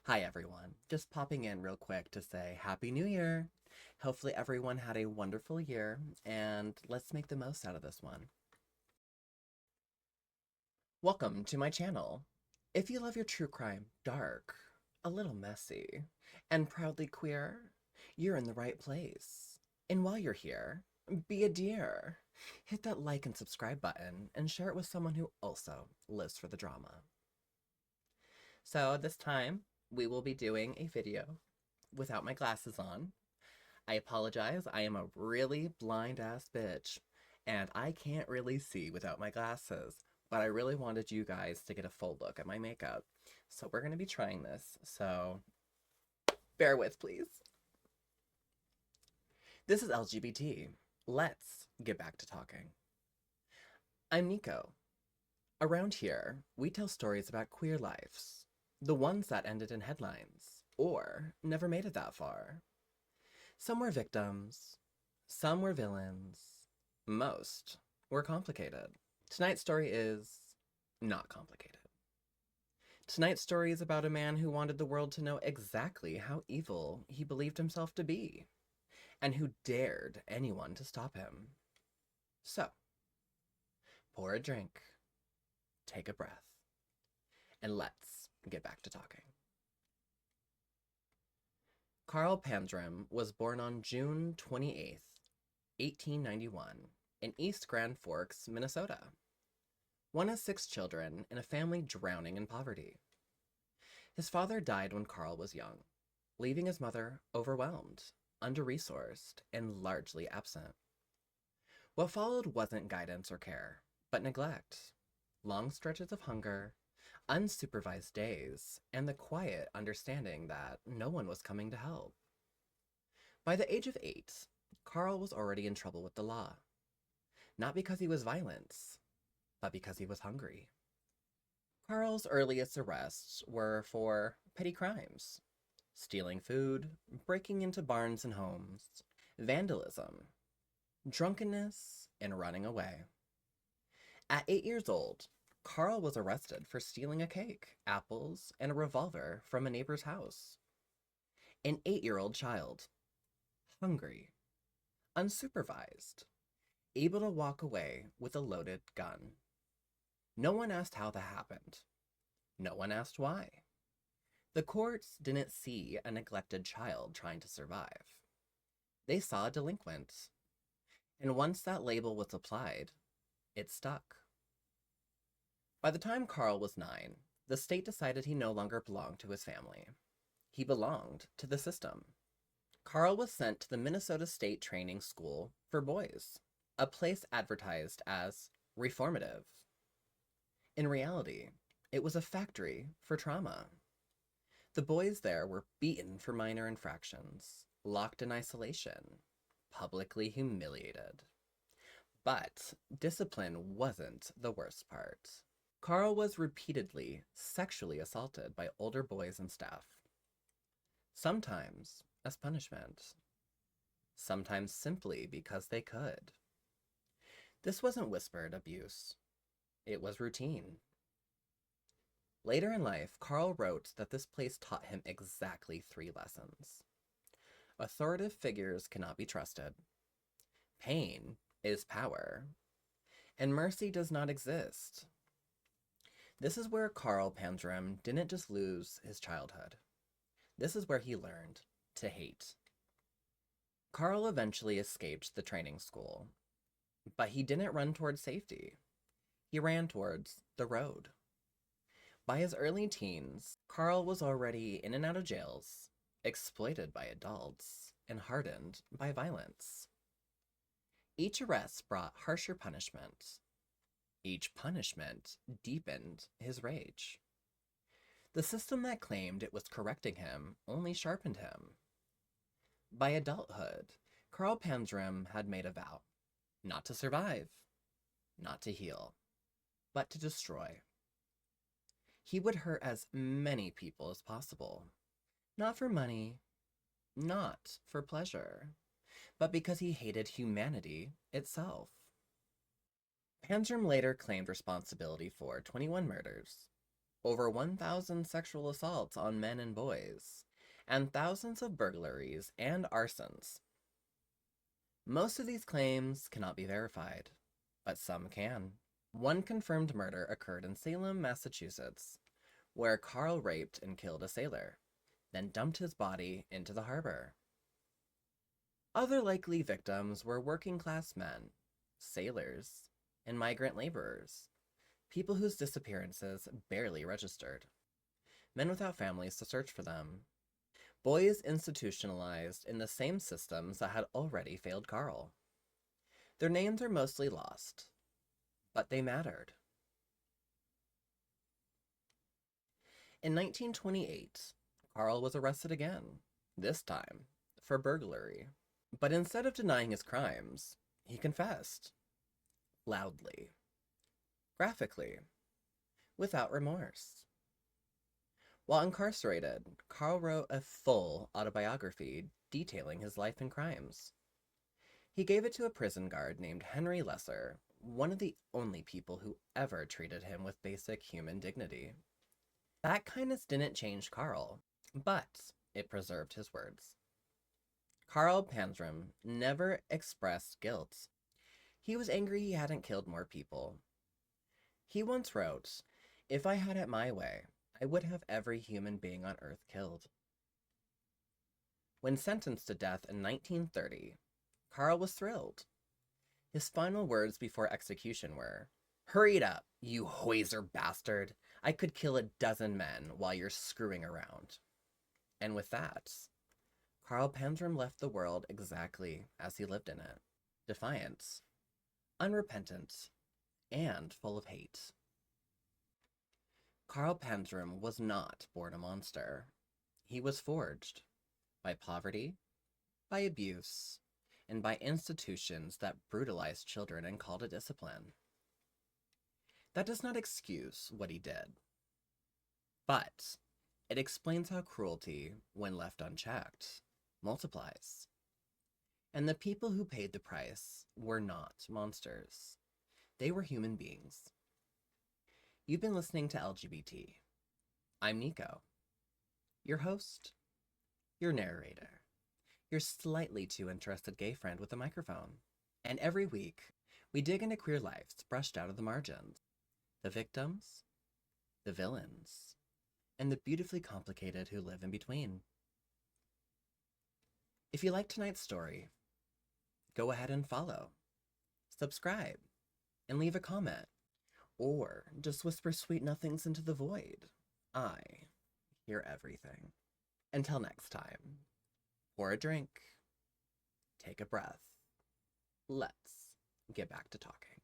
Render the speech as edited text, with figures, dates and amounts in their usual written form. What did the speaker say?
Hi everyone, just popping in real quick to say Happy New Year! Hopefully everyone had a wonderful year, and let's make the most out of this one. Welcome to my channel. If you love your true crime dark, a little messy, and proudly queer, you're in the right place. And while you're here, be a dear. Hit that like and subscribe button and share it with someone who also lives for the drama. So this time, we will be doing a video without my glasses on. I apologize, I am a really blind ass bitch, and I can't really see without my glasses, but I really wanted you guys to get a full look at my makeup. So we're gonna be trying this, so bear with, please. This is LGBT. Let's get back to talking. I'm Nico. Around here, we tell stories about queer lives, the ones that ended in headlines, or never made it that far. Some were victims, some were villains, most were complicated. Tonight's story is not complicated. Tonight's story is about a man who wanted the world to know exactly how evil he believed himself to be, and who dared anyone to stop him. So, pour a drink, take a breath, and let's get back to talking. Carl Panzram was born on June 28th, 1891, in East Grand Forks, Minnesota. One of 6 children in a family drowning in poverty. His father died when Carl was young, leaving his mother overwhelmed, under-resourced, and largely absent. What followed wasn't guidance or care, but neglect, long stretches of hunger, unsupervised days, and the quiet understanding that no one was coming to help. By the age of 8, Carl was already in trouble with the law. Not because he was violent, but because he was hungry. Carl's earliest arrests were for petty crimes: stealing food, breaking into barns and homes, vandalism, drunkenness, and running away. At 8 years old, Carl was arrested for stealing a cake, apples, and a revolver from a neighbor's house. An 8-year-old child, hungry, unsupervised, able to walk away with a loaded gun. No one asked how that happened. No one asked why. The courts didn't see a neglected child trying to survive. They saw a delinquent. And once that label was applied, it stuck. By the time Carl was 9, the state decided he no longer belonged to his family. He belonged to the system. Carl was sent to the Minnesota State Training School for Boys, a place advertised as reformative. In reality, it was a factory for trauma. The boys there were beaten for minor infractions, locked in isolation, publicly humiliated. But discipline wasn't the worst part. Carl was repeatedly sexually assaulted by older boys and staff. Sometimes as punishment. Sometimes simply because they could. This wasn't whispered abuse. It was routine. Later in life, Carl wrote that this place taught him exactly 3 lessons. Authoritative figures cannot be trusted. Pain is power. And mercy does not exist. This is where Carl Panzram didn't just lose his childhood. This is where he learned to hate. Carl eventually escaped the training school, but he didn't run towards safety. He ran towards the road. By his early teens, Carl was already in and out of jails, exploited by adults, and hardened by violence. Each arrest brought harsher punishment. Each punishment deepened his rage. The system that claimed it was correcting him only sharpened him. By adulthood, Carl Panzram had made a vow, not to survive, not to heal, but to destroy. He would hurt as many people as possible, not for money, not for pleasure, but because he hated humanity itself. Panzram later claimed responsibility for 21 murders, over 1,000 sexual assaults on men and boys, and thousands of burglaries and arsons. Most of these claims cannot be verified, but some can. One confirmed murder occurred in Salem, Massachusetts, where Carl raped and killed a sailor, then dumped his body into the harbor. Other likely victims were working-class men, sailors, and migrant laborers, people whose disappearances barely registered, men without families to search for them, boys institutionalized in the same systems that had already failed Carl. Their names are mostly lost, but they mattered. In 1928, Carl was arrested again, this time for burglary. But instead of denying his crimes, he confessed. Loudly. Graphically. Without remorse. While incarcerated, Carl wrote a full autobiography detailing his life and crimes. He gave it to a prison guard named Henry Lesser, one of the only people who ever treated him with basic human dignity. That kindness didn't change Carl, but it preserved his words. Carl Panzram never expressed guilt. He was angry he hadn't killed more people. He once wrote, "If I had it my way, I would have every human being on Earth killed." When sentenced to death in 1930, Carl was thrilled. His final words before execution were, "Hurry it up, you hoiser bastard! I could kill a dozen men while you're screwing around." And with that, Carl Panzram left the world exactly as he lived in it, defiant, unrepentant, and full of hate. Carl Panzram was not born a monster. He was forged by poverty, by abuse, and by institutions that brutalized children and called it discipline. That does not excuse what he did, but it explains how cruelty, when left unchecked, multiplies. And the people who paid the price were not monsters. They were human beings. You've been listening to LGBT. I'm Nico, your host, your narrator, your slightly too interested gay friend with a microphone. And every week, we dig into queer lives brushed out of the margins, the victims, the villains, and the beautifully complicated who live in between. If you liked tonight's story, go ahead and follow, subscribe, and leave a comment, or just whisper sweet nothings into the void. I hear everything. Until next time, pour a drink, take a breath. Let's get back to talking.